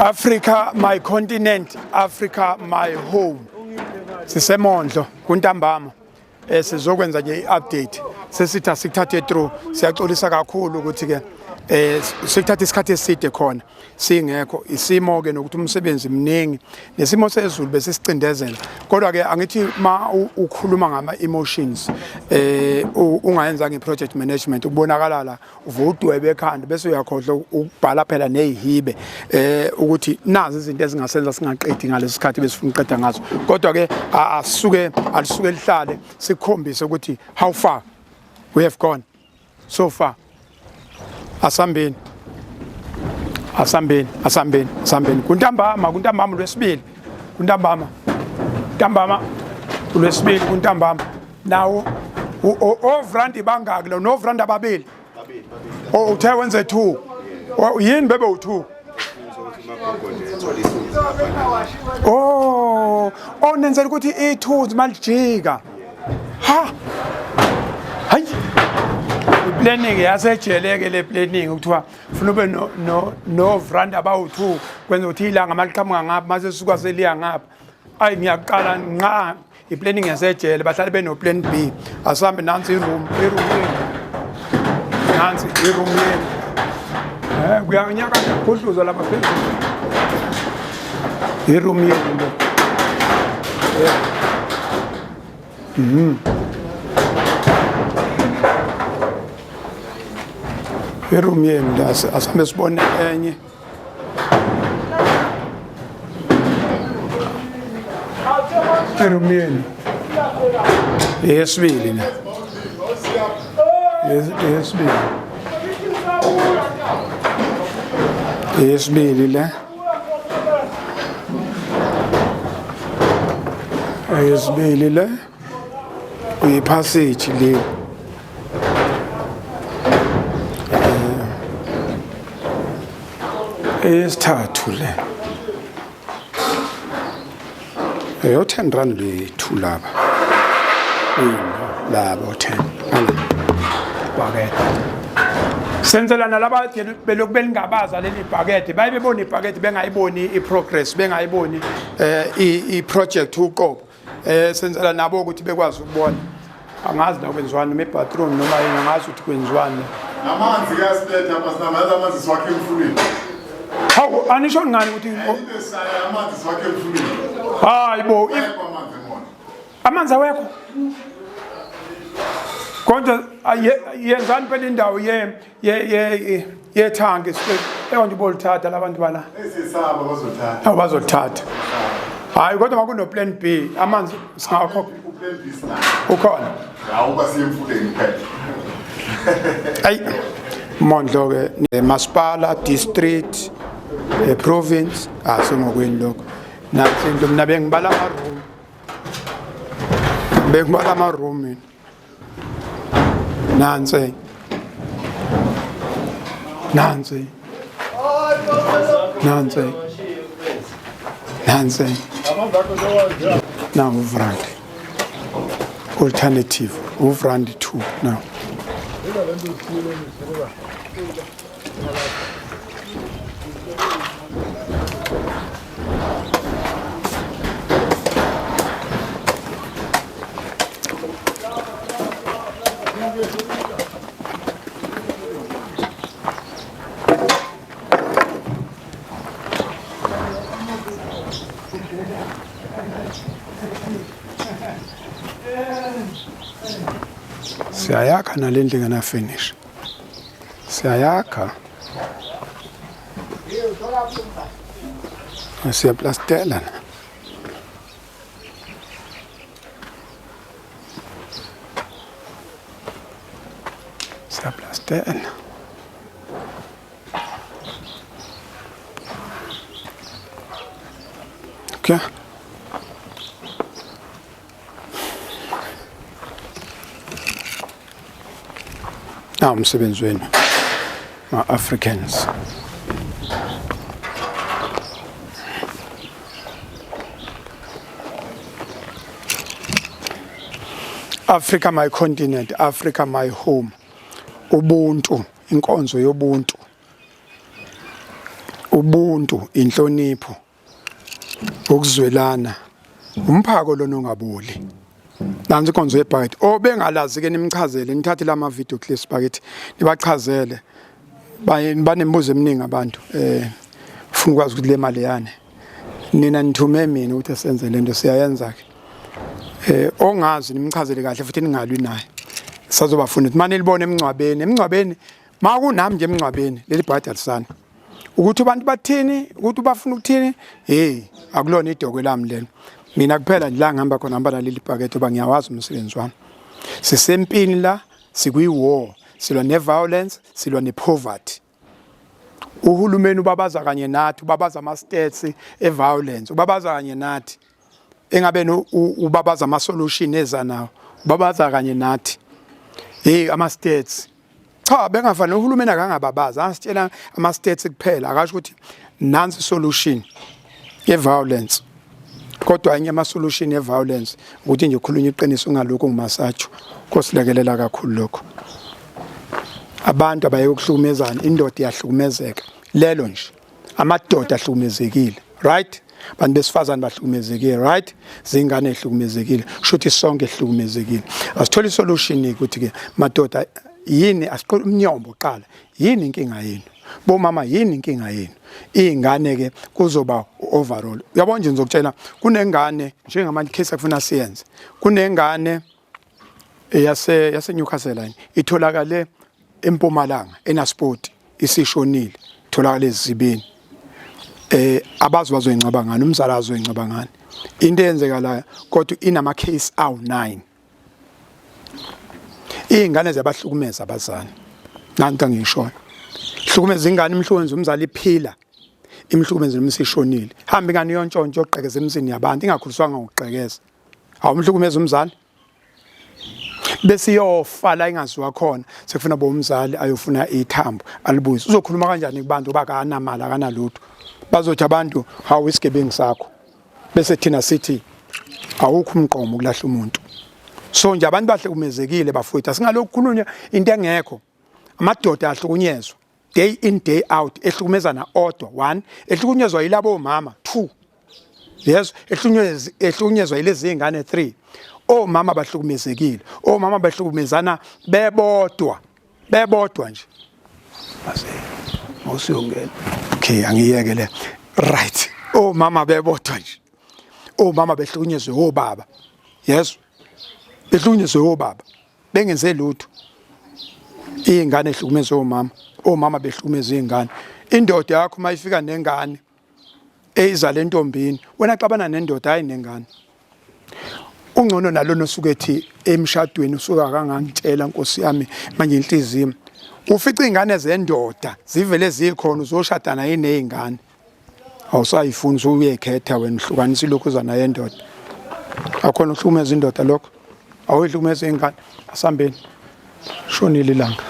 Africa my continent, Africa my home. Sisemondlo kuntambama. Sizokwenza nje iupdate. Sesithi asikuthathe through. Siyaxolisa kakhulu ukuthi ke sikuthatha isikhathi eside khona singekho isimo ke nokuthi umsebenzi mningi nesimo sezulu bese sicindezela kodwa ke angithi ma ukhuluma ngama emotions ungayenza ngeproject management ubonakala la uvodwebe ekhanda bese uyakhohlwa ukubhala phela nezihibe ukuthi nazi izinto ezingasenza singaqedi ngalesi sikhathi besifuna uqeda ngazo kodwa ke asuke lihlale sikhombise ukuthi how far we have gone so far. Asambeni kuntambama lwesibili kuntambama lwesibili kuntambama nawo ovrandi bangaki lo novrandi ababili uthe wenze 2 yini bebe u2 nenzela ukuthi i2 malijika ha hayi planning yasejeleke le planning ukuthiwa ufuna ube no vrand abawu2 kwenza ukuthi ilanga maliqhamuka ngapha mase suka seliya ngapha ayi ngiyaqala nqa iplanning yasejele bahlale beno plan B asambe nansi iroom nansi iroom yeni kuyanyaka kodluza lapha phezulu iroom yeni iroom yeni asambe sibone enye iroom yeni yesibili na yesibili la yesibili la uyipassage le esithathu le yo10 rand le 2 laba labo 10 ala bucket senzelana laba belokhu belingabaza leli bucket bayibona ibucket bengayiboni iprogress bengayiboni iproject uqobo senzela nabo ukuthi bekwazi ukubona angazi na kwenziwana noma ebathroom noma yini angazi ukuthi kwenziwana amanzi kuyasiphetha lapha sinamazi amanzi siwakhe emfuleni. Hawu anisho ngani ukuthi amanzi siwakhe emfuleni. Hayibo amanzi awekho kodwa yenzani phela indawo yethangi nje bolithatha labantu bala esisaba bazothatha bazothatha hayi kodwa makuno plan B amanzi singakho plan B sina ukhona hawu basiyemfuleni phela ay Mondlo ke masipala district province asengokweni lokho nathi into mina bengibala ama room nansi now uvrand alternative uvrand 2 now siyayakha nalendlu ngana finish siyayakha siyaplastela okay umsebenzi wenu ma-Africans Africa my continent, Africa my home. Ubuntu, inkonzo yobuntu. ubuntu, inhlonipho, ukuzwelana, umphako lona ongaboli. Nansi inkonzo yebhakethi. Obengalazi ke nimchazele, nithathe lama video clips bakithi nibachazele. Banembuzo eminingi abantu ufuna ukwazi ukuthi le mali yani. Nina nithume mina ukuthi senze lento siyayenza ke. Ongazi nimchazele kahle futhi ningalwi naye. Sizobafuna ukuthi manje libone emncwabeni makunami nje emncwabeni leli bhakethi alisana. Ukuthi abantu bathini, ukuthi bafuna ukuthini, akulona idokwe lami lelo. Mina kuphela nje la ngihamba khona ngihamba naleli bhakethi oba ngiyawazi umsebenzi wami. Sisempini la, sikwi-war, silwa ne-violence, silwa ne-poverty. Uhulumeni ubabaza kanye nathi, ubabaza ama-states e-violence, ubabaza kanye nathi. Engabe ubabaza ama-solution eza nawo, ubabaza kanye nathi. Ama-states. Cha, bengafana uhulumeni akangababaza, asitshela ama-states kuphela, akasho ukuthi nansi solution ye-violence. Kodwa enye ama-solution ye-violence ukuthi nje ukhulunywe iqiniso ngalokho ngumasatsho. Kosilekelela kakhulu lokho. Abantu abayokuhlukumezana, indoda iyahlukumezeka. Lelo nje. Amadoda ahlukumezekile, right? Abantu besifazane bahlukumezekile, right? Zingane ehlukumezekile, shuthi sonke ehlukumezekile. Asithola isolution ukuthi ke madoda yini asiqala umnyombo qala. Yini inkinga yenu? Bomama yini inkinga yenu? Izingane ke kuzoba overall. Uyabona nje ngizokutshela kunengane njengamanje case akufuna siyenze. Kunengane yase Newcastle itholakale eMpumalanga eNaspoti isishonile itholakale ezibini. Abazi bazoyincaba ngani, umzala azoyincaba ngani. Into eyenzeka la kodwa inama case awu9. Izingane ziyabahlukumeza abazali. Nanti ngisho. Hlukumeza ingane imhlukumeza umzali iphila. Imhlukumeza nomsishonile. Hamba ingane yontshontsho oqhekeza emzini yabantu ingakhuliswanga ngokuqhekeza. Awumhlukumeza umzali. Bese iyofa la ingaziwa khona sekufuna bomzali ayofuna ithambo alibuyise. Uzokhuluma kanjani kubantu bakana mali akanalutho. Bazothi abantu hawu isigebengu sakho. Bese thina sithi awukho umqomo ukulahla umuntu. So nje abantu bahlukumezekile bafowethu singalokukhulunywa into engekho. Amadoda ahlukunyezwa day in day out ehlukumezana odwa 1 ehlukunyezwa yilabo mama 2 yes ehlukunyezwa yilezi ingane 3 omama bahlukumezekile omama bahlukumezana bebodwa nje base awusiyongena okay angiyekele right omama bebodwa nje omama behlukunyezwe obaba yes behlukunyezwe obaba bengenze lutho ingane ehlukumezwe omama behlukumeza izingane indoda yakho mayifika nengane eyizale entombini wena xabana nendoda ayinengane ungcono nalona osuke ethi emshadweni usuka akangangitshela Nkosi yami manje inhliziyo ufica izingane zendoda zivele zikhona uzoshada naye nezingane awusayifuni uzuyekhetha wena uhlukanisa lokho uzana yendoda akhona uhlukumeza indoda lokho awudlukumeza izingane asambeni shonile ilanga.